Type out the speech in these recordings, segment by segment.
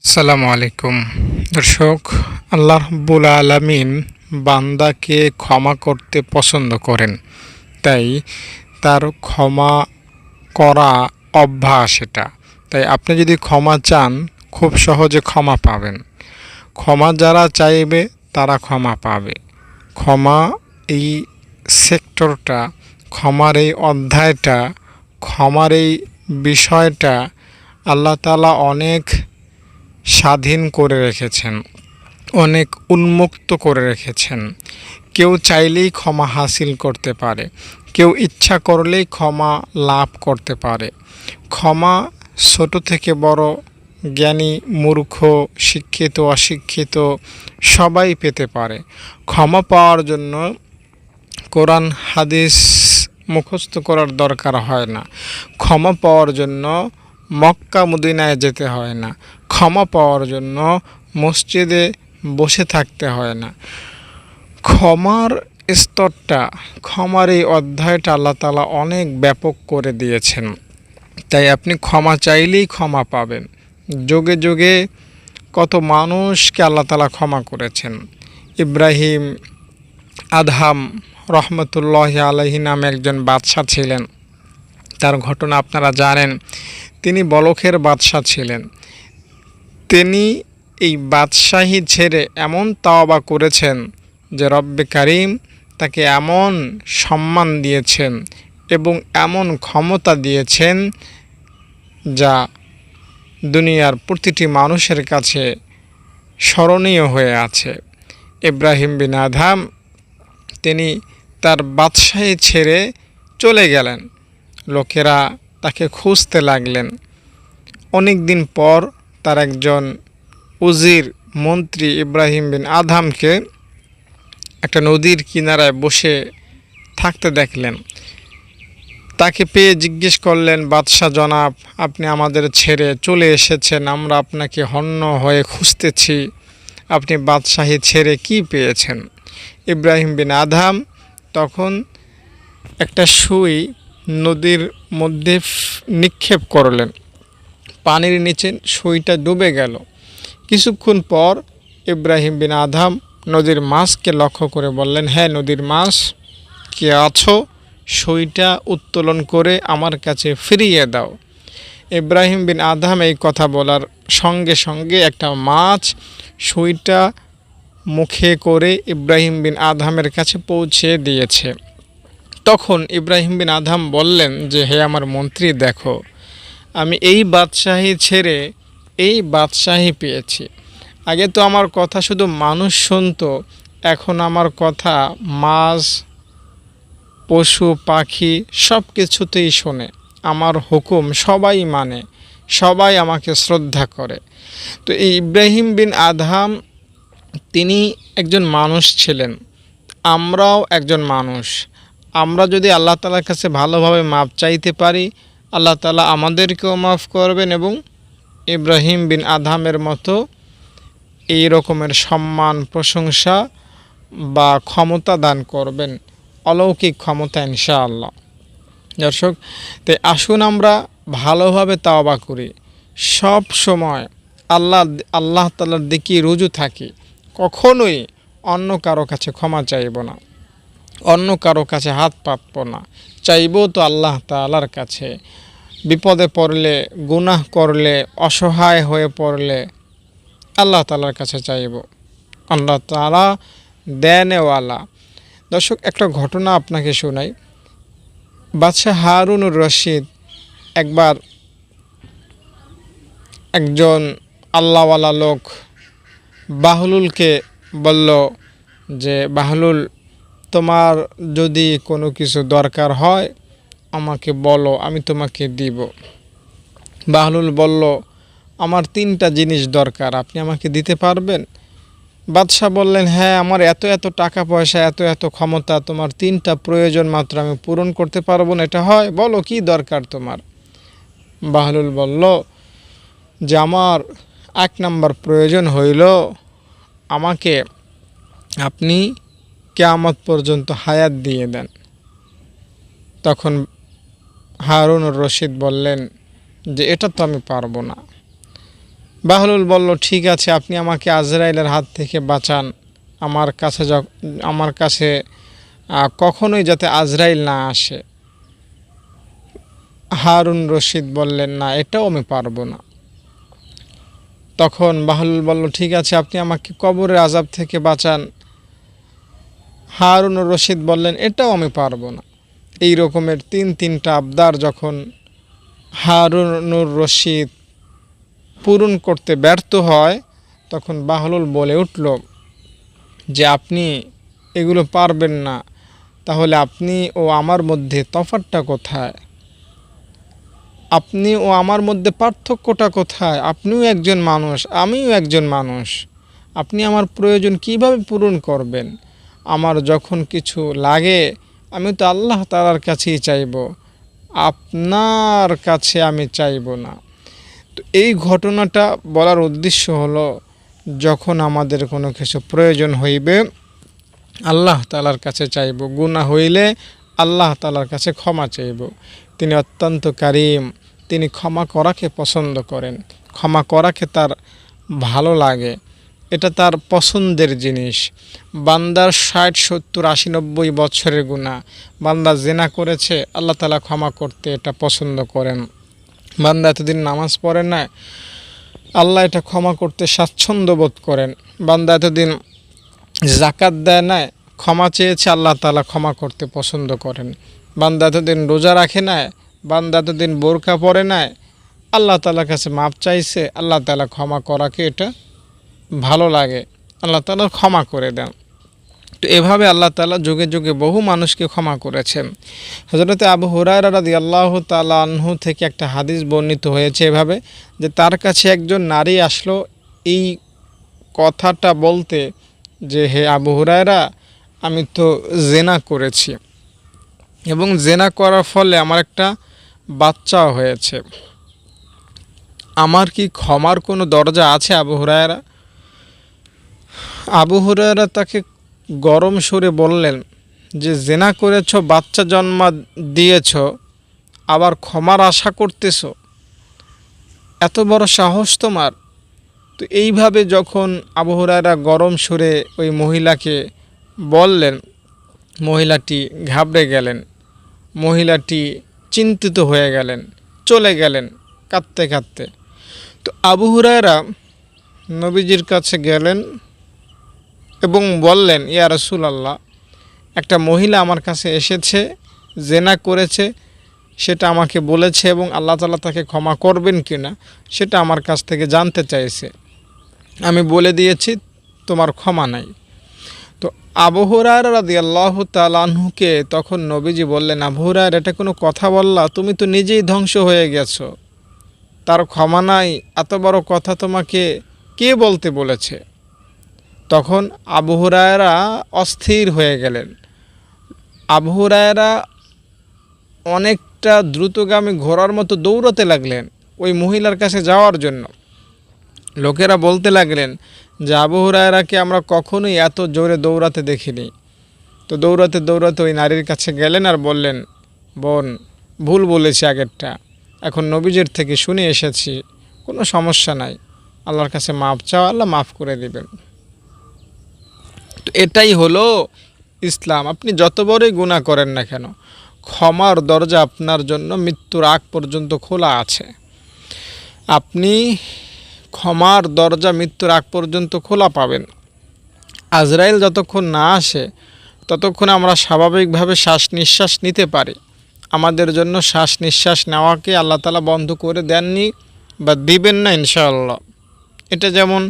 আসসালামু আলাইকুম দর্শক। আল্লাহ রাব্বুল আলামিন বান্দাকে ক্ষমা করতে পছন্দ করেন, তাই তার ক্ষমা করা অভ্যাস এটা। তাই আপনি যদি ক্ষমা চান, খুব সহজে ক্ষমা পাবেন। ক্ষমা যারা চাইবে তারা ক্ষমা পাবে। ক্ষমা এই সেক্টরটা, ক্ষমার এই অধ্যায়টা, ক্ষমার এই বিষয়টা আল্লাহ তাআলা অনেক স্বাধীন করে রেখেছেন, অনেক উন্মুক্ত করে রেখেছেন। কেউ চাইলেই ক্ষমা হাসিল করতে পারে, কেউ ইচ্ছা করলেই ক্ষমা লাভ করতে পারে। ক্ষমা ছোট থেকে বড়, জ্ঞানী মূর্খ, শিক্ষিত অশিক্ষিত সবাই পেতে পারে। ক্ষমা পাওয়ার জন্য কোরআন হাদিস মুখস্থ করার দরকার হয় না। ক্ষমা পাওয়ার জন্য মক্কা মদিনায় যেতে হয় না। ক্ষমা পাওয়ার জন্য মসজিদে বসে থাকতে হয় না। ক্ষমার স্তরটা, ক্ষমার এই অধ্যায়টা আল্লাহ তাআলা অনেক ব্যাপক করে দিয়েছেন। তাই আপনি ক্ষমা চাইলেই ক্ষমা পাবেন। যুগে যুগে কত মানুষকে আল্লাহ তাআলা ক্ষমা করেছেন। ইব্রাহিম আদহাম রহমতুল্লাহি আলাইহি নামে একজন বাদশা ছিলেন। তার ঘটনা আপনারা জানেন। তিনি বলখের বাদশা ছিলেন। তিনি এই বাদশাহী ছেড়ে এমন তাওবা করেছেন যে রব্বে কারিম তাকে এমন সম্মান দিয়েছেন এবং এমন ক্ষমতা দিয়েছেন যা দুনিয়ার প্রতিটি মানুষের কাছে স্মরণীয় হয়ে আছে। ইব্রাহিম বিন আদহাম তিনি তার বাদশাহী ছেড়ে চলে গেলেন। লোকেরা তাকে খুঁজতে লাগলেন। অনেক দিন পর তার একজন উজির মন্ত্রী ইব্রাহিম বিন আদহামকে একটা নদীর কিনারায় বসে থাকতে দেখলেন। তাকে পেয়ে জিজ্ঞেস করলেন, বাদশাহ জনাব, আপনি আমাদের ছেড়ে চলে এসেছেন, আমরা আপনাকে হন্য হয়ে খুঁজতেছি, আপনি বাদশাহী ছেড়ে কি পেয়েছেন? ইব্রাহিম বিন আদহাম তখন একটা সুই নদীর মধ্যে নিক্ষেপ করলেন। পানির নিচে সুইটা ডুবে গেল। কিছুক্ষণ পর ইব্রাহিম বিন আদহাম নদীর মাছকে লক্ষ্য করে বললেন, হ্যাঁ নদীর মাছ, কে আছো? সুইটা উত্তোলন করে আমার কাছে ফিরিয়ে দাও। ইব্রাহিম বিন আদহাম এই কথা বলার সঙ্গে সঙ্গে একটা মাছ সুইটা মুখে করে ইব্রাহিম বিন আদহামের কাছে পৌঁছে দিয়েছে। তখন ইব্রাহিম বিন আদহাম বললেন যে, হে আমার মন্ত্রী, দেখো, আমি এই বাদশাহী ছেড়ে এই বাদশাহী পেয়েছি। আগে তো আমার কথা শুধু মানুষ শুনতো, এখন আমার কথা মাছ, পশু পাখি সব কিছুতেই শোনে। আমার হুকুম সবাই মানে, সবাই আমাকে শ্রদ্ধা করে। তো এই ইব্রাহিম বিন আদহাম তিনি একজন মানুষ ছিলেন, আমরাও একজন মানুষ। আমরা যদি আল্লাহ তাআলার কাছে ভালোভাবে মাপ চাইতে পারি, আল্লাহ তাআলা আমাদেরকেও মাফ করবেন এবং ইব্রাহিম বিন আদহামের মতো এই রকমের সম্মান, প্রশংসা বা ক্ষমতা দান করবেন, অলৌকিক ক্ষমতা ইনশাআল্লাহ। দর্শক, তাই আসুন আমরা ভালোভাবে তাওবা করি, সব সময় আল্লাহ তাআলার দিকে রুজু থাকি। কখনোই অন্য কারো কাছে ক্ষমা চাইব না, অন্য কারো কাছে হাত পাতব না, চাইব তো আল্লাহ তাআলার কাছে। বিপদে পড়লে, গুনাহ করলে, অসহায় হয়ে পড়লে আল্লাহ তাআলার কাছে চাইব। আল্লাহ তাআলা দেনওয়ালা। দর্শক, একটা ঘটনা আপনাকে শোনাই। বাদশাহ হারুনুর রশিদ একবার একজন আল্লাহওয়ালা লোক বাহলুলকে বলল যে, বাহলুল, তোমার যদি কোনো কিছু দরকার হয় আমাকে বলো, আমি তোমাকে দিব। বাহলুল বলল, আমার 3টা জিনিস দরকার, আপনি আমাকে দিতে পারবেন? বাদশাহ বললেন, হ্যাঁ, আমার এত এত টাকা পয়সা, এত এত ক্ষমতা, তোমার 3টা প্রয়োজন মাত্র আমি পূরণ করতে পারবো না, এটা হয়? বলো কি দরকার তোমার? বাহলুল বলল যে, আমার 1 নম্বর প্রয়োজন হইল, আমাকে আপনি কিয়ামত পর্যন্ত হায়াত দিয়ে দেন। তখন হারুনুর রশিদ বললেন যে, এটা তো আমি পারবো না। বাহলুল বলল, ঠিক আছে, আপনি আমাকে আজরাইলের হাত থেকে বাঁচান। আমার কাছে কখনোই যাতে আজরাইল না আসে। হারুন রশিদ বললেন, না, এটাও আমি পারবো না। তখন বাহলুল বলল, ঠিক আছে, আপনি আমাকে কবরের আযাব থেকে বাঁচান। হারুন রশিদ বললেন, এটাও আমি পারবো না। এই রকমের তিনটা আবদার যখন হারুনুর রশিদ পূরণ করতে ব্যর্থ হয়, তখন বাহলুল বলে উঠল যে, আপনি এগুলো পারবেন না, তাহলে আপনি ও আমার মধ্যে তফাৎটা কোথায়? আপনি ও আমার মধ্যে পার্থক্যটা কোথায়? আপনিও একজন মানুষ, আমিও একজন মানুষ। আপনি আমার প্রয়োজন কিভাবে পূরণ করবেন? আমার যখন কিছু লাগে আমি তো আল্লাহ তাআলার কাছেই চাইব, আপনার কাছে আমি চাইব না। তো এই ঘটনাটা বলার উদ্দেশ্য হলো, যখন আমাদের কোনো কিছু প্রয়োজন হইবে আল্লাহ তাআলার কাছে চাইব, গুনাহ হইলে আল্লাহ তাআলার কাছে ক্ষমা চাইব। তিনি অত্যন্ত কারীম, তিনি ক্ষমা করাকে পছন্দ করেন, ক্ষমা করাকে তার ভালো লাগে, এটা তার পছন্দের জিনিস। বান্দার 60, 70, 80, 90 বছরের গুনাহ বান্দা জিনা করেছে, আল্লাহ তাআলা ক্ষমা করতে এটা পছন্দ করেন। বান্দা এতদিন নামাজ পড়ে না, আল্লাহ এটা ক্ষমা করতে স্বাচ্ছন্দ্য বোধ করেন। বান্দা এতদিন যাকাত দেয় না, ক্ষমা চেয়েছে, আল্লাহ তাআলা ক্ষমা করতে পছন্দ করেন। বান্দা এতদিন রোজা রাখে না, বান্দা এতদিন বোরকা পরে না, আল্লাহ তাআলার কাছে মাপ চাইছে, আল্লাহ তাআলা ক্ষমা করাকে এটা ভালো লাগে, আল্লাহ তাআলা ক্ষমা করে দেন। তো এভাবে আল্লাহ তাআলা যুগে যুগে বহু মানুষকে ক্ষমা করেছেন। হযরত আবু হুরায়রা রাদিয়াল্লাহু তাআলা আনহু থেকে একটা হাদিস বর্ণিত হয়েছে এভাবে, যে তার কাছে একজন নারী আসলো এই কথাটা বলতে, যে হে আবু হুরায়রা, আমি তো জেনা করেছি এবং জেনা করার ফলে আমার একটা বাচ্চাও হয়েছে, আমার কি ক্ষমার কোনো দরজা আছে আবু হুরায়রা? আবু হুরায়রা তাকে গরম সুরে বললেন যে, জেনা করেছ, বাচ্চা জন্ম দিয়েছ, আবার ক্ষমার আশা করতেছ, এত বড় সাহস তোমার? তো এইভাবে যখন আবু হুরায়রা গরম সুরে ওই মহিলাকে বললেন, মহিলাটি ঘাবড়ে গেলেন, মহিলাটি চিন্তিত হয়ে গেলেন, চলে গেলেন কাঁদতে কাঁদতে। তো আবু হুরায়রা নবীজির কাছে গেলেন এবং বললেন, ইয়া রাসূলুল্লাহ, একটা মহিলা আমার কাছে এসেছে, জেনা করেছে, সেটা আমাকে বলেছে এবং আল্লাহ তাআলা তাকে ক্ষমা করবেন কিনা সেটা আমার কাছ থেকে জানতে চাইছে। আমি বলে দিয়েছি তোমার ক্ষমা নাই। তো আবু হুরায়রা রাদিয়াল্লাহু তাআলা আনহুকে তখন নবীজি বললেন, আবু হুরায়রা, এটা কোনো কথা বললা? তুমি তো নিজেই ধ্বংস হয়ে গেছো, তার ক্ষমা নাই, এত বড় কথা তোমাকে কে বলতে বলেছে? তখন আবু হুরায়রা অস্থির হয়ে গেলেন। আবু হুরায়রা অনেকটা দ্রুতগামী ঘোড়ার মতো দৌড়াতে লাগলেন ওই মহিলার কাছে যাওয়ার জন্য। লোকেরা বলতে লাগলেন যে, আবু হুরায়রাকে আমরা কখনোই এত জোরে দৌড়াতে দেখিনি। তো দৌড়াতে দৌড়াতে ওই নারীর কাছে গেলেন আর বললেন, বোন, ভুল বলেছি আগেরটা, এখন নবীজির থেকে শুনে এসেছি, কোনো সমস্যা নাই, আল্লাহর কাছে মাপ চাও, আল্লাহ মাফ করে দিবেন। তো এটাই হলো ইসলাম। আপনি যত বড়ই গুনাহ করেন না কেন, ক্ষমার দরজা আপনার জন্য মৃত্যুর আগ পর্যন্ত খোলা আছে। আপনি ক্ষমার দরজা মৃত্যুর আগ পর্যন্ত খোলা পাবেন। আজরাইল যতক্ষণ না আসে ততক্ষণ আমরা স্বাভাবিকভাবে শ্বাস নিঃশ্বাস নিতে পারি। আমাদের জন্য শ্বাস নিঃশ্বাস নেওয়াকে আল্লাহ তাআলা বন্ধ করে দেননি বা দিবেন না ইনশাআল্লাহ। এটা যেমন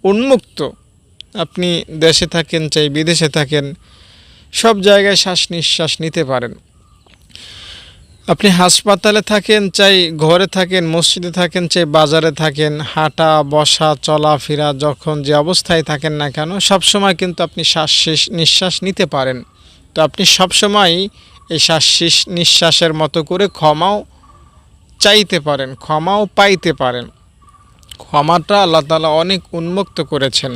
উন্মুক্ত, আপনি দেশে থাকেন চাই বিদেশে থাকেন, সব জায়গায় শ্বাস নিঃশ্বাস নিতে পারেন। আপনি হাসপাতালে থাকেন চাই ঘরে থাকেন, মসজিদে থাকেন চাই বাজারে থাকেন, হাঁটা বসা চলাফেরা যখন যে অবস্থায় থাকেন না কেন, সবসময় কিন্তু আপনি শ্বাস নিঃশ্বাস নিতে পারেন। তো আপনি সবসময় এই শ্বাস নিঃশ্বাসের মতো করে ক্ষমাও চাইতে পারেন, ক্ষমাও পাইতে পারেন। ক্ষমাটা আল্লাহ তাআলা অনেক উন্মুক্ত করেছেন।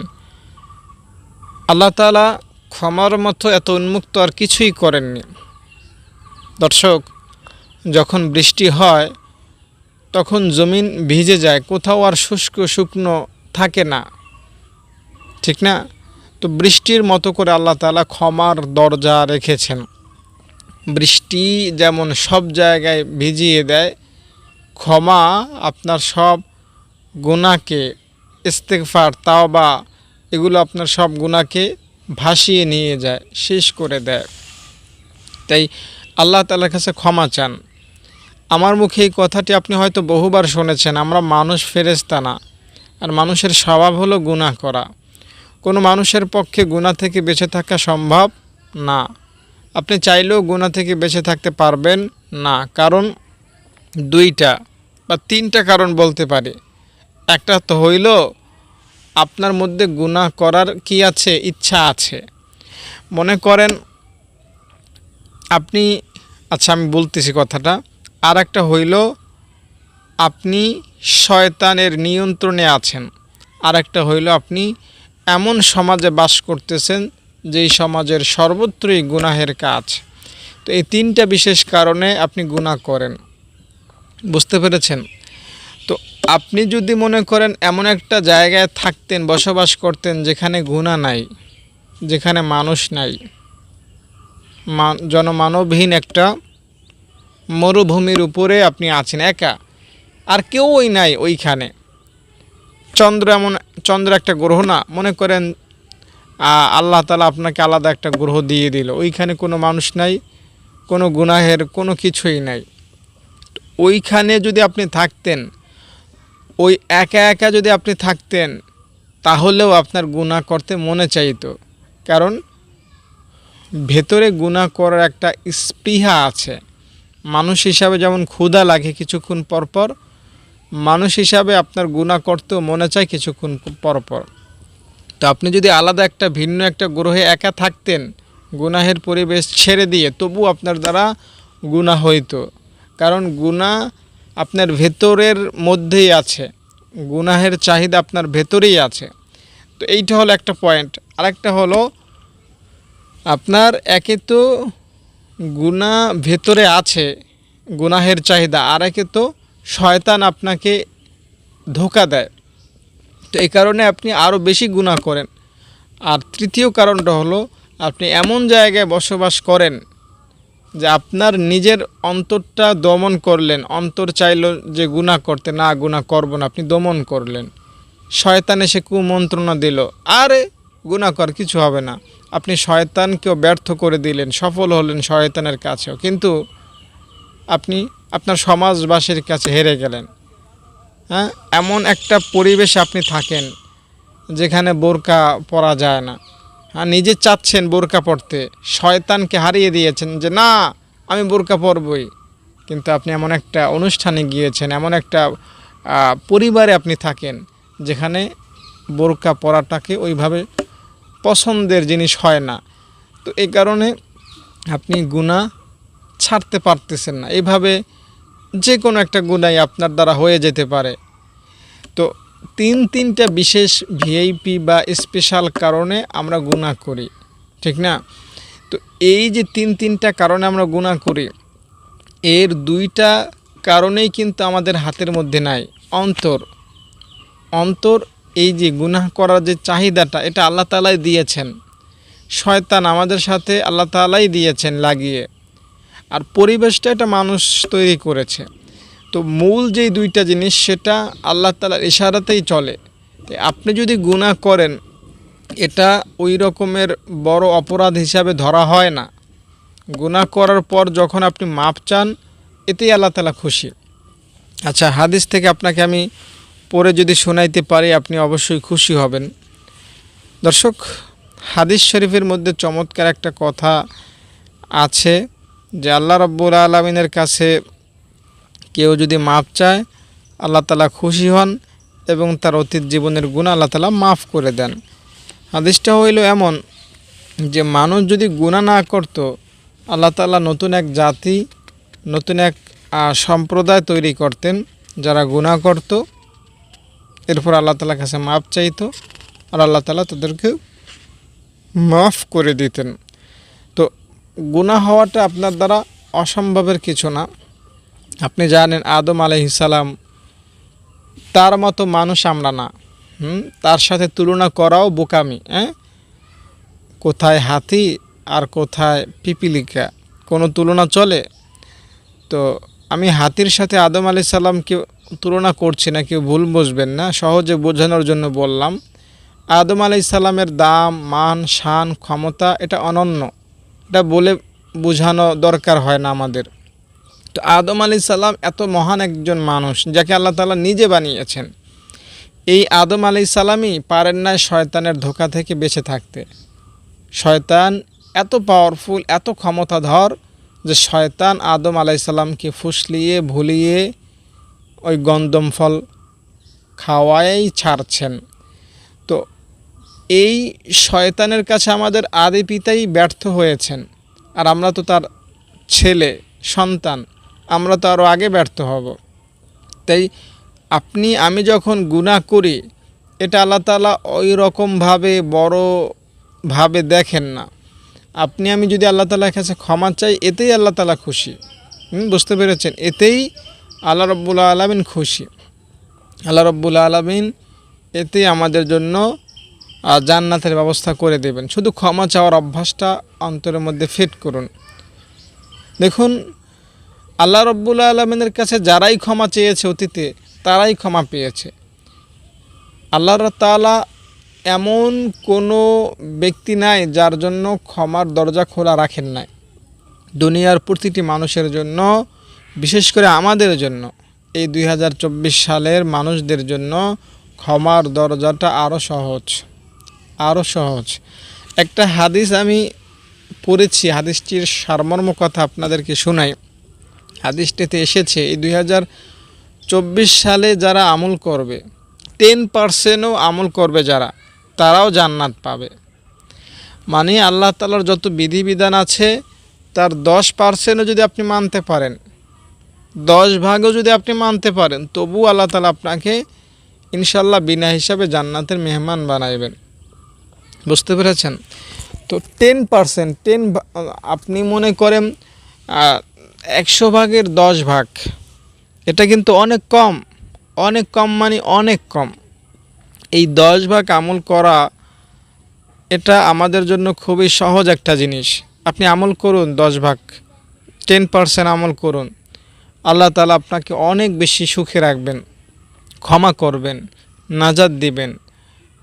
আল্লাহ তাআলা ক্ষমার মতো এত উন্মুক্ত আর কিছুই করেননি। দর্শক, যখন বৃষ্টি হয় তখন জমিন ভিজে যায়, কোথাও আর শুকনো থাকে না, ঠিক না? তো বৃষ্টির মতো করে আল্লাহ তাআলা ক্ষমার দরজা রেখেছেন। বৃষ্টি যেমন সব জায়গায় ভিজিয়ে দেয়, ক্ষমা আপনার সব গুনাহকে, ইস্তেগফার, তাওবা, এগুলো আপনার সব গুনাহকে ভাসিয়ে নিয়ে যায়, শেষ করে দেয়। তাই আল্লাহ তাআলার কাছে ক্ষমা চান। আমার মুখে এই কথাটি আপনি হয়তো বহুবার শুনেছেন। আমরা মানুষ, ফেরেশতা না। আর মানুষের স্বভাব হলো গুনাহ করা। কোনো মানুষের পক্ষে গুনাহ থেকে বেঁচে থাকা সম্ভব না। আপনি চাইলেও গুনাহ থেকে বেঁচে থাকতে পারবেন না। কারণ দুইটা বা তিনটা কারণ বলতে পারি। একটা তো হইল আপনার মধ্যে গুনাহ করার কি আছে, ইচ্ছা আছে। মনে করেন আপনি, আচ্ছা আমি বলতেছি কথাটা। আর একটা হইল আপনি শয়তানের নিয়ন্ত্রণে আছেন। আর একটা হইল আপনি এমন সমাজে বাস করতেছেন যেই সমাজের সর্বত্রই গুনাহের কাজ। তো এই তিনটা বিশেষ কারণে আপনি গুনাহ করেন। বুঝতে পেরেছেন? তো আপনি যদি মনে করেন এমন একটা জায়গায় থাকতেন, বসবাস করতেন যেখানে গুনাহ নাই, যেখানে মানুষ নাই, জনমানবহীন একটা মরুভূমির উপরে আপনি আছেন একা, আর কেউই নাই ওইখানে। চন্দ্র একটা গ্রহ না, মনে করেন আল্লাহ তাআলা আপনাকে আলাদা একটা গ্রহ দিয়ে দিল, ওইখানে কোনো মানুষ নাই, কোনো গুনাহের কোনো কিছুই নাই। ওইখানে যদি আপনি থাকতেন, ওই একা একা যদি আপনি থাকতেন, তাহলেও আপনার গুনাহ করতে মনে চাইতো। কারণ ভেতরে গুনাহ করার একটা স্পৃহা আছে। মানুষ হিসাবে যেমন ক্ষুধা লাগে কিছুক্ষণ পরপর, মানুষ হিসাবে আপনার গুনাহ করতেও মনে চায় কিছুক্ষণ পরপর। তো আপনি যদি আলাদা একটা ভিন্ন একটা গ্রহে একা থাকতেন, গুনাহের পরিবেশ ছেড়ে দিয়ে, তবু আপনার দ্বারা গুনাহ হইতো। কারণ গুনাহ আপনার ভেতরের মধ্যেই আছে, গুনাহের চাহিদা আপনার ভেতরেই আছে। তো এইটা হলো একটা পয়েন্ট। আরেকটা হলো আপনার একে তো গুনাহ ভেতরে আছে, গুনাহের চাহিদা, আর একে তো শয়তান আপনাকে ধোঁকা দেয়। তো এই কারণে আপনি আরও বেশি গুনাহ করেন। আর তৃতীয় কারণটা হলো আপনি এমন জায়গায় বসবাস করেন যে আপনার নিজের অন্তরটা দমন করলেন। অন্তর চাইল যে গুনাহ করতে, না গুনাহ করব না, আপনি দমন করলেন। শয়তান এসে কুমন্ত্রণা দিল, আরে গুনাহ কর, কিছু হবে না। আপনি শয়তানকেও ব্যর্থ করে দিলেন, সফল হলেন শয়তানের কাছেও, কিন্তু আপনি আপনার সমাজবাসীর কাছে হেরে গেলেন। হ্যাঁ, এমন একটা পরিবেশে আপনি থাকেন যেখানে বোরকা পরা যায় না। হ্যাঁ, নিজে চাচ্ছেন বোরকা পরতে, শয়তানকে হারিয়ে দিয়েছেন যে না আমি বোরকা পরবই, কিন্তু আপনি এমন একটা অনুষ্ঠানে গিয়েছেন, এমন একটা পরিবারে আপনি থাকেন যেখানে বোরকা পরাটাকে ওইভাবে পছন্দের জিনিস হয় না। তো এই কারণে আপনি গুনাহ ছাড়তে পারতেছেন না। এইভাবে যে কোনো একটা গুনাহই আপনার দ্বারা হয়ে যেতে পারে। তো তিনটা বিশেষ ভিআইপি বা স্পেশাল কারণে আমরা গুনাহ করি, ঠিক না? তো এই যে তিনটা কারণে আমরা গুনাহ করি, এর দুইটা কারণেই কিন্তু আমাদের হাতের মধ্যে নাই। অন্তর এই যে গুনাহ করার যে চাহিদাটা, এটা আল্লাহ তাআলাই দিয়েছেন। শয়তান আমাদের সাথে আল্লাহ তাআলাই দিয়েছেন লাগিয়ে, আর পরিবেশটা এটা মানুষ তৈরি করেছে। তো মূল যেই দুইটা জিনিস সেটা আল্লাহ তাআলার ইশারাতেই চলে। আপনি যদি গুনাহ করেন, এটা ওই রকমের বড় অপরাধ হিসাবে ধরা হয় না। গুনাহ করার পর যখন আপনি মাপ চান, এতেই আল্লাহ তাআলা খুশি। আচ্ছা, হাদিস থেকে আপনাকে আমি পড়ে যদি শোনাইতে পারি, আপনি অবশ্যই খুশি হবেন। দর্শক, হাদিস শরীফের মধ্যে চমৎকার একটা কথা আছে যে আল্লাহ রাব্বুল আলামিনের কাছে কেউ যদি মাপ চায়, আল্লাহ তাআলা খুশি হন এবং তার অতীত জীবনের গুনাহ আল্লাহ তাআলা মাফ করে দেন। হাদিসটা হইল এমন যে মানুষ যদি গুনাহ না করত, আল্লাহ তাআলা নতুন এক জাতি, নতুন এক সম্প্রদায় তৈরি করতেন যারা গুনাহ করত, এরপর আল্লাহ তাআলার কাছে মাপ চাইতো, আর আল্লাহ তাআলা তাদেরকে মাফ করে দিতেন। তো গুনাহ হওয়াটা আপনার দ্বারা অসম্ভবের কিছু না। আপনি জানেন আদম আলাইহিস সালাম, তার মতো মানুষ আমরা না। তার সাথে তুলনা করাও বোকামি। কোথায় হাতি আর কোথায় পিপিলিকা, কোনো তুলনা চলে? তো আমি হাতির সাথে আদম আলাইহিস সালামকে তুলনা করছি না, কেউ ভুল বুঝবেন না, সহজে বোঝানোর জন্য বললাম। আদম আলাইহিস সালামের দাম, মান, শান, ক্ষমতা এটা অনন্য, এটা বলে বোঝানো দরকার হয় না আমাদের। তো আদম আলাইহিস সালাম এত মহান একজন মানুষ যাকে আল্লাহ তাআলা নিজে বানিয়েছেন। এই আদম আলাইহিস সালামই পারেন না শয়তানের ধোঁকা থেকে বেঁচে থাকতে। শয়তান এত পাওয়ারফুল, এত ক্ষমতাধর যে শয়তান আদম আলাইহিস সালামকে ফুসলিয়ে ভুলিয়ে ওই গন্ধম ফল খাওয়াই ছাড়ছেন। তো এই শয়তানের কাছে আমাদের আদি পিতাই ব্যর্থ হয়েছেন, আর আমরা তো তার ছেলে সন্তান, আমরা তো আরও আগে ব্যর্থ হব। তাই আপনি আমি যখন গুনাহ করি, এটা আল্লাহ তাআলা ওই রকমভাবে বড়ভাবে দেখেন না। আপনি আমি যদি আল্লাহ তাআলার কাছে ক্ষমা চাই, এতেই আল্লাহ তাআলা খুশি। বুঝতে পেরেছেন? এতেই আল্লাহ রাব্বুল আলামিন খুশি। আল্লাহ রাব্বুল আলামিন এতেই আমাদের জন্য জান্নাতের ব্যবস্থা করে দেবেন। শুধু ক্ষমা চাওয়ার অভ্যাসটা অন্তরের মধ্যে ফিট করুন। দেখুন, আল্লাহ রাব্বুল আলামিনের কাছে যারাই ক্ষমা চেয়েছে অতীতে, তারাই ক্ষমা পেয়েছে। আল্লাহ তাআলা এমন কোনো ব্যক্তি নাই যার জন্য ক্ষমার দরজা খোলা রাখেন নাই। দুনিয়ার প্রতিটি মানুষের জন্য, বিশেষ করে আমাদের জন্য, এই 2024 সালের মানুষদের জন্য ক্ষমার দরজাটা আরও সহজ। একটা হাদিস আমি পড়েছি, হাদিসটির সারমর্ম কথা আপনাদেরকে শোনাই। হাদিসটিতে এসেছে এই 2024 সালে যারা আমল করবে, 10%ও আমল করবে যারা, তারাও জান্নাত পাবে। মানে আল্লাহ তাআলার যত বিধিবিধান আছে তার 10%ও যদি আপনি মানতে পারেন, 10 ভাগও যদি আপনি মানতে পারেন, তবু আল্লাহ তাআলা আপনাকে ইনশাল্লাহ বিনা হিসাবে জান্নাতের মেহমান বানাইবেন। বুঝতে পেরেছেন? তো 10%, আপনি মনে করেন 100 ভাগের 10 ভাগ, এটা কিন্তু অনেক কম মানে অনেক কম। এই 10 ভাগ আমল করা, এটা আমাদের জন্য খুবই সহজ একটা জিনিস। আপনি আমল করুন 10 ভাগ, 10% আমল করুন, আল্লাহ তাআলা আপনাকে অনেক বেশি সুখে রাখবেন, ক্ষমা করবেন, নাজাত দিবেন।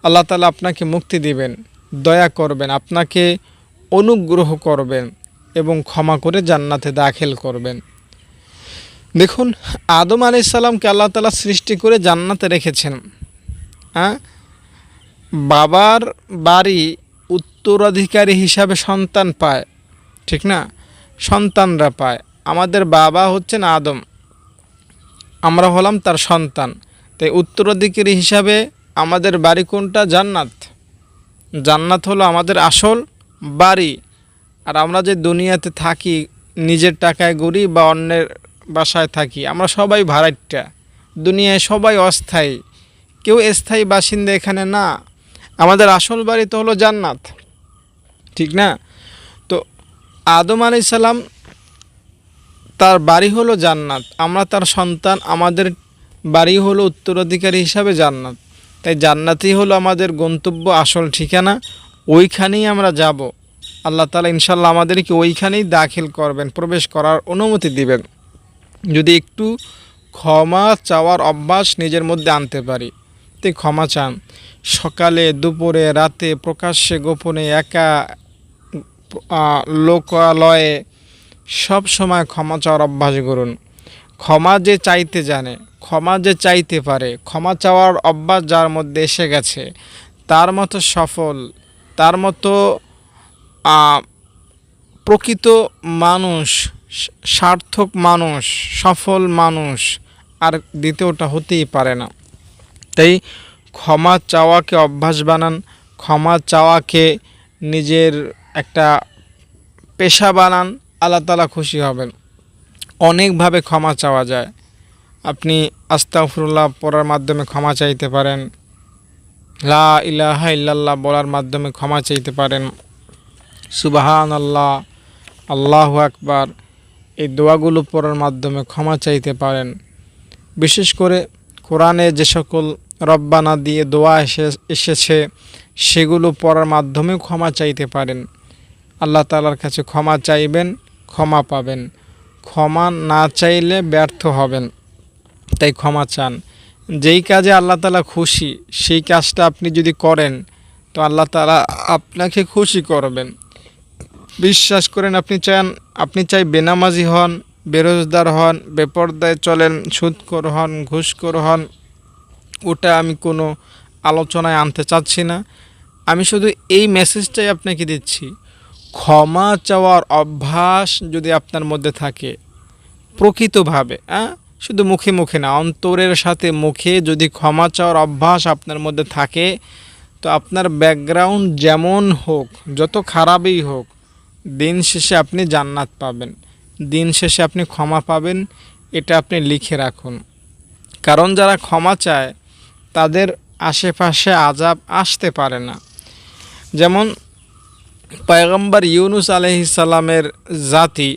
আল্লাহ তাআলা আপনাকে মুক্তি দিবেন, দয়া করবেন, আপনাকে অনুগ্রহ করবেন এবং ক্ষমা করে জান্নাতে দাখিল করবেন। দেখুন, আদম আলাইহিস সালামকে আল্লাহ তাআলা সৃষ্টি করে জান্নাতে রেখেছেন। বাবার বাড়ি উত্তরাধিকারী হিসাবে সন্তান পায়, ঠিক না? সন্তানরা পায়। আমাদের বাবা হচ্ছেন আদম, আমরা হলাম তার সন্তান। তাই উত্তরাধিকারী হিসাবে আমাদের বাড়ি কোনটা? জান্নাত হলো আমাদের আসল বাড়ি। আর আমরা যে দুনিয়াতে থাকি, নিজের টাকায় গড়ি বা অন্যের বাসায় থাকি, আমরা সবাই ভাড়াটিয়া। দুনিয়ায় সবাই অস্থায়ী, কেউ স্থায়ী বাসিন্দা এখানে না। আমাদের আসল বাড়ি তো হলো জান্নাত, ঠিক না? তো আদম আলাইহিস সালাম, তার বাড়ি হলো জান্নাত, আমরা তার সন্তান, আমাদের বাড়ি হলো উত্তরাধিকারী হিসাবে জান্নাত। তাই জান্নাতই হলো আমাদের গন্তব্য, আসল ঠিকানা, ওইখানেই আমরা যাব। আল্লাহ তাআলা ইনশাল্লাহ আমাদেরকে ওইখানেই দাখিল করবেন, প্রবেশ করার অনুমতি দিবেন, যদি একটু ক্ষমা চাওয়ার অভ্যাস নিজের মধ্যে আনতে পারি। তো ক্ষমা চান, সকালে, দুপুরে, রাতে, প্রকাশ্যে, গোপনে, একা, লোকালয়ে, সব সময় ক্ষমা চাওয়ার অভ্যাস করুন। ক্ষমা যে চাইতে জানে, ক্ষমা যে চাইতে পারে, ক্ষমা চাওয়ার অভ্যাস যার মধ্যে এসে গেছে, তার মতো সফল, তার মতো প্রকৃত মানুষ, সার্থক মানুষ, সফল মানুষ আর দ্বিতীয়টা হতেই পারে না। তাই ক্ষমা চাওয়াকে অভ্যাস বানান, ক্ষমা চাওয়াকে নিজের একটা পেশা বানান, আল্লাহ তাআলা খুশি হবেন। অনেকভাবে ক্ষমা চাওয়া যায়। আপনি আস্তাগফিরুল্লাহ পড়ার মাধ্যমে ক্ষমা চাইতে পারেন, লা ইলাহা ইল্লাল্লাহ বলার মাধ্যমে ক্ষমা চাইতে পারেন, সুবহানাল্লাহ, আল্লাহু আকবার, এই দোয়াগুলো পড়ার মাধ্যমে ক্ষমা চাইতে পারেন। বিশেষ করে কোরআনে যে সকল রব্বানা দিয়ে দোয়া এসেছে সেগুলো পড়ার মাধ্যমেও ক্ষমা চাইতে পারেন। আল্লাহ তাআলার কাছে ক্ষমা চাইবেন, ক্ষমা পাবেন। ক্ষমা না চাইলে ব্যর্থ হবেন, তাই ক্ষমা চান। যেই কাজে আল্লাহ তাআলা খুশি সেই কাজটা আপনি যদি করেন তো আল্লাহ তাআলা আপনাকে খুশি করবেন। বিশ্বাস করেন, আপনি চাই বেনামাজি হন, বেরোজগার হন, বেপরদায় চলেন, সুদখোর হন, ঘুষখোর হন, ওটা আমি কোনো আলোচনায় আনতে চাচ্ছি না। আমি শুধু এই মেসেজটাই আপনাকে দিচ্ছি, ক্ষমা চাওয়ার অভ্যাস যদি আপনার মধ্যে থাকে প্রকৃতভাবে, শুধু মুখে মুখে না, অন্তরের সাথে মুখে যদি ক্ষমা চাওয়ার অভ্যাস আপনার মধ্যে থাকে তো আপনার ব্যাকগ্রাউন্ড যেমন হোক, যত খারাপই হোক, দিন শেষে আপনি জান্নাত পাবেন, দিন শেষে আপনি ক্ষমা পাবেন। এটা আপনি লিখে রাখুন। কারণ যারা ক্ষমা চায় তাদের আশেপাশে আযাব আসতে পারে না। যেমন পয়গম্বর ইউনুস আলাইহিস সালামের জাতি,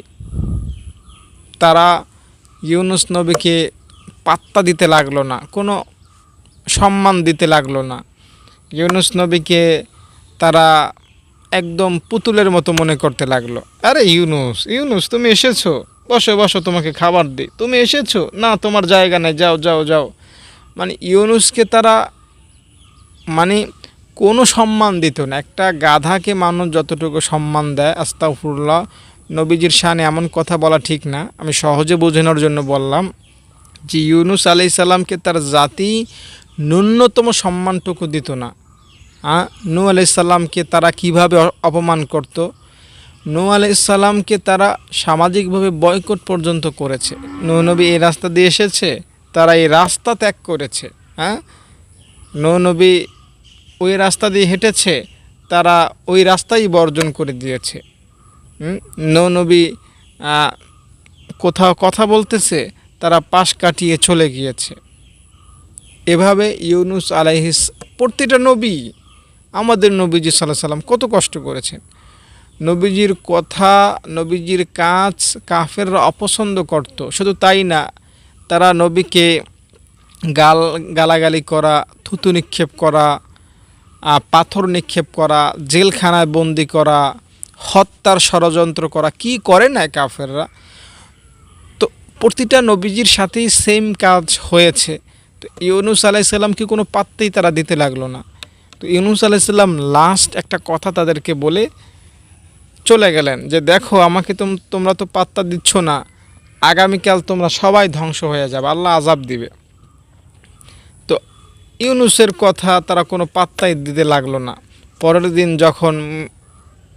তারা ইউনুস নবীকে পাত্তা দিতে লাগলো না, কোনো সম্মান দিতে লাগলো না। ইউনুস নবীকে তারা একদম পুতুলের মতো মনে করতে লাগলো। আরে ইউনুস ইউনুস তুমি এসেছো, বসো বসো, তোমাকে খাবার দিই, তুমি এসেছো না, তোমার জায়গা নেই, যাও যাও যাও। মানে ইউনুসকে তারা মানে কোনো সম্মান দিত না। একটা গাধাকে মানুষ যতটুকু সম্মান দেয়, আস্তাগফিরুল্লাহ, নবীজির শানে এমন কথা বলা ঠিক না, আমি সহজে বোঝানোর জন্য বললাম যে ইউনুস আলাইহিস সালামকে তার জাতি ন্যূনতম সম্মানটুকু দিত না। নূহ আলাইহিস সালামকে তারা কিভাবে অপমান করত, নূহ আলাইহিস সালামকে তারা সামাজিকভাবে বয়কট পর্যন্ত করেছে। নূহ নবী এই রাস্তা দিয়ে এসেছে, তারা এই রাস্তা ত্যাগ করেছে। নূহ নবী ওই রাস্তা দিয়ে হেঁটেছে, তারা ওই রাস্তাই বর্জন করে দিয়েছে। নূহ নবী কোথাও কথা বলতেছে, তারা পাশ কাটিয়ে চলে গিয়েছে। এভাবে ইউনুস আলাইহিস, প্রতিটা নবী, আমাদের নবীজি সাল্লাল্লাহু আলাইহি সাল্লাম কত কষ্ট করেছেন। নবীজির কথা, নবীজির কাজ কাফেররা অপছন্দ করত। শুধু তাই না, তারা নবীকে গালাগালি করা, থুতু নিক্ষেপ করা, পাথর নিক্ষেপ করা, জেলখানায় বন্দি করা, হত্যার ষড়যন্ত্র করা, কি করে না কাফেররা। তো প্রতিটা নবীজির সাথেই সেম কাজ হয়েছে। তো ইউনুস আলাইহিস সালামকে কোনো পাত্তাই তারা দিতে লাগলো না। তো ইউনুস আলাইহিস সালাম লাস্ট একটা কথা তাদেরকে বলে চলে গেলেন যে দেখো, আমাকে তোমরা তো পাত্তা দিচ্ছ না, আগামীকাল তোমরা সবাই ধ্বংস হয়ে যাবে, আল্লাহ আযাব দিবে। তো ইউনুসের কথা তারা কোনো পাত্তাই দিতে লাগলো না। পরের দিন যখন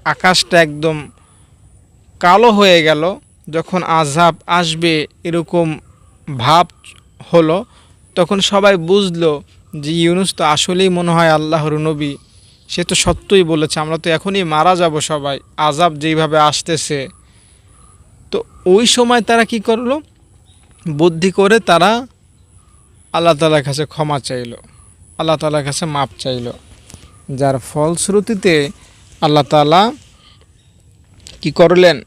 আকাশটা একদম কালো হয়ে গেল, যখন আযাব আসবে এরকম ভাব হলো, তখন সবাই বুঝলো যে ইউনুস তো আসলেই মনে হয় আল্লাহর নবী, সে তো সত্যই বলেছে, আমরা তো এখনই মারা যাব সবাই, আযাব যেইভাবে আসতেছে। তো ওই সময় তারা কি করলো, বুদ্ধি করে তারা আল্লাহ তাআলার কাছে ক্ষমা চাইল, আল্লাহ তাআলার কাছে মাপ চাইল, যার ফলশ্রুতিতে আল্লাহ তাআলা কি করলেন,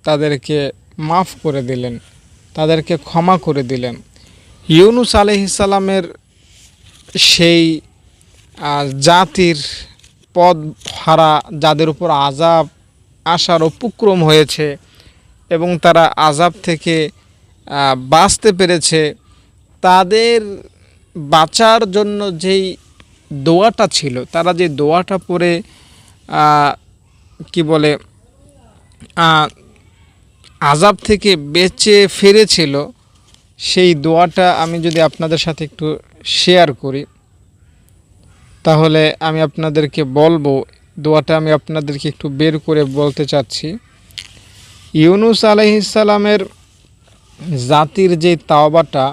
তাদেরকে মাফ করে দিলেন, তাদেরকে ক্ষমা করে দিলেন। ইউনুস আলাইহিস সালামের সেই জাতির পদ হারা, যাদের উপর আযাব আসার উপক্রম হয়েছে এবং তারা আযাব থেকে বাঁচতে পেরেছে, তাদের বাঁচার জন্য যেই দোয়াটা ছিল, তারা যে দোয়াটা পড়ে কি বলে আযাব থেকে বেঁচে ফিরেছিল, সেই দোয়াটা আমি যদি আপনাদের সাথে একটু শেয়ার করি তাহলে আমি আপনাদেরকে বলবো, দোয়াটা আমি আপনাদেরকে একটু বের করে বলতে চাচ্ছি। ইউনুস আলাইহিস সালামের জাতির যে তাওবাটা,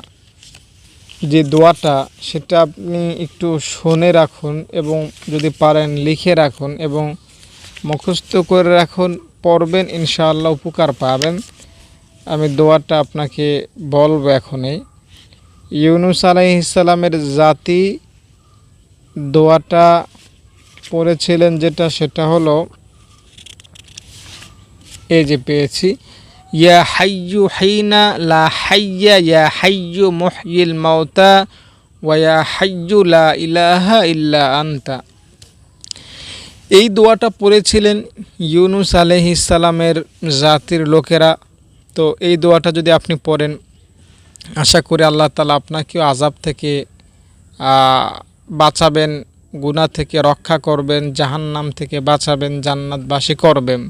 যে দোয়াটা, সেটা আপনি একটু শুনে রাখুন এবং যদি পারেন লিখে রাখুন এবং মুখস্থ করে রাখুন, পড়বেন, ইনশাআল্লাহ উপকার পাবেন। আমি দোয়াটা আপনাকে বলবো এখনই। ইউনুস আলাইহিস সালামের জাতি দোয়াটা পড়েছিলেন যেটা, সেটা হলো এই যে পেয়েছি, ইয়া হাইয়্যু হিনা লা হাইয়্যা ইয়া হাইয়্যু মুহয়িল মাউতা ওয়া ইয়া হাইয়্যু লা ইলাহা ইল্লা আনতা। এই দোয়াটা পড়েছিলেন ইউনুস আলাইহিস সালামের জাতির লোকেরা। তো এই দোয়াটা যদি আপনি পড়েন, আশা করি আল্লাহ তাআলা আপনাকেও আযাব থেকে বাঁচাবেন, গুনাহ থেকে রক্ষা করবেন, জাহান্নাম থেকে বাঁচাবেন, জান্নাতবাসী করবেন।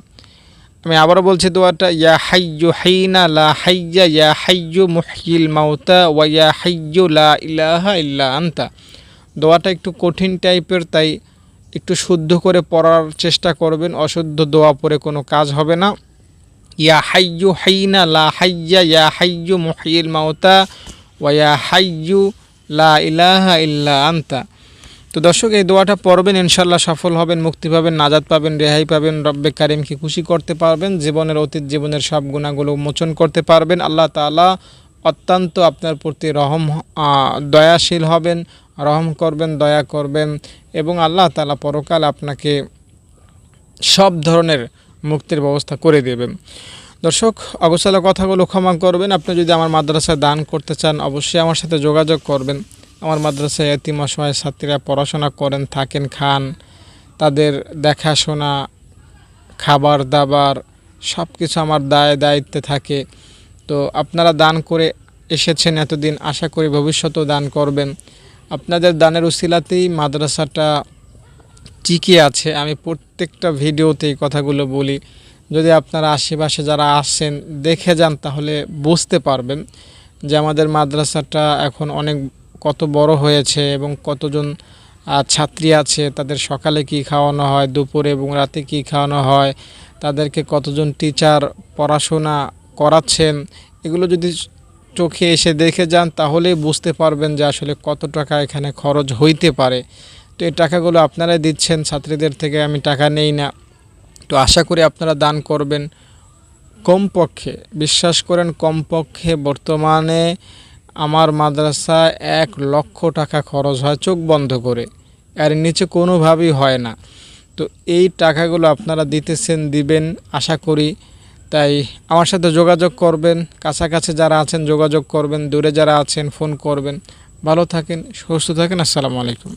আমি আবারও বলছি দোয়াটা, ইয়া হাইয়্যু হিনা লা হাইয়্যা ইয়া হাইয়্যু মুহয়িল মাউতা ওয়া ইয়া হাইয়্যু লা ইলাহা ইল্লা আনতা। দোয়াটা একটু কঠিন টাইপের, তাই একটু শুদ্ধ করে পড়ার চেষ্টা করবেন। অশুদ্ধ দোয়া পড়ে কোনো কাজ হবে না। ইয়া হাইয়্যু হিনা লা হাইয়্যা ইয়া হাইয়্যু মুহয়িল মাউতা ওয়া ইয়া হাইয়্যু লা ইলাহা ইল্লা আনতা। তো দর্শক, এই দোয়াটা পড়বেন, ইনশাল্লাহ সফল হবেন, মুক্তি পাবেন, নাজাত পাবেন, রেহাই পাবেন, রব্বে কারিমকে খুশি করতে পারবেন, জীবনের অতীত জীবনের সব গুনাহগুলো মোচন করতে পারবেন। আল্লাহ তাআলা অত্যন্ত আপনার প্রতি দয়াশীল হবেন, রহম করবেন, দয়া করবেন, এবং আল্লাহ তাআলা পরকাল আপনাকে সব ধরনের মুক্তির ব্যবস্থা করে দেবেন। দর্শক, অগোছালো কথাগুলো ক্ষমা করবেন। আপনি যদি আমার মাদ্রাসায় দান করতে চান, অবশ্যই আমার সাথে যোগাযোগ করবেন। আমার মাদ্রাসায় এতিম অসহায় ছাত্রীরা পড়াশোনা করেন, থাকেন, খান, তাদের দেখাশোনা, খাবার দাবার সব কিছু আমার দায়িত্বে থাকে। তো আপনারা দান করে এসেছেন এতদিন, আশা করি ভবিষ্যতেও দান করবেন। আপনাদের দানের উসিলাতেই মাদ্রাসাটা টিকে আছে। আমি প্রত্যেকটা ভিডিওতে এই কথাগুলো বলি। যদি আপনারা আশেপাশে যারা আসছেন দেখে যান, তাহলে বুঝতে পারবেন যে আমাদের মাদ্রাসাটা এখন কত বড় হয়েছে এবং কতজন ছাত্রী আছে, তাদের সকালে কি খাওয়ানো হয়, দুপুরে এবং রাতে কি খাওয়ানো হয়, তাদেরকে কতজন টিচার পড়াশোনা করাচ্ছেন, এগুলো যদি চোখে এসে দেখে যান তাহলেই বুঝতে পারবেন যে আসলে কত টাকা এখানে খরচ হইতে পারে। তো এই টাকাগুলো আপনারাই দিচ্ছেন, ছাত্রীদের থেকে আমি টাকা নেই না। তো আশা করি আপনারা দান করবেন। কমপক্ষে, বিশ্বাস করেন, কমপক্ষে বর্তমানে আমার মাদ্রাসায় 1 লক্ষ টাকা খরচ হয় চোখ বন্ধ করে, এর নিচে কোনোভাবেই হয় না। তো এই টাকাগুলো আপনারা দিতেছেন, দিবেন আশা করি। তাই আমার সাথে যোগাযোগ করবেন, কাছাকাছি যারা আছেন যোগাযোগ করবেন, দূরে যারা আছেন ফোন করবেন। ভালো থাকেন, সুস্থ থাকেন। আসসালামু আলাইকুম।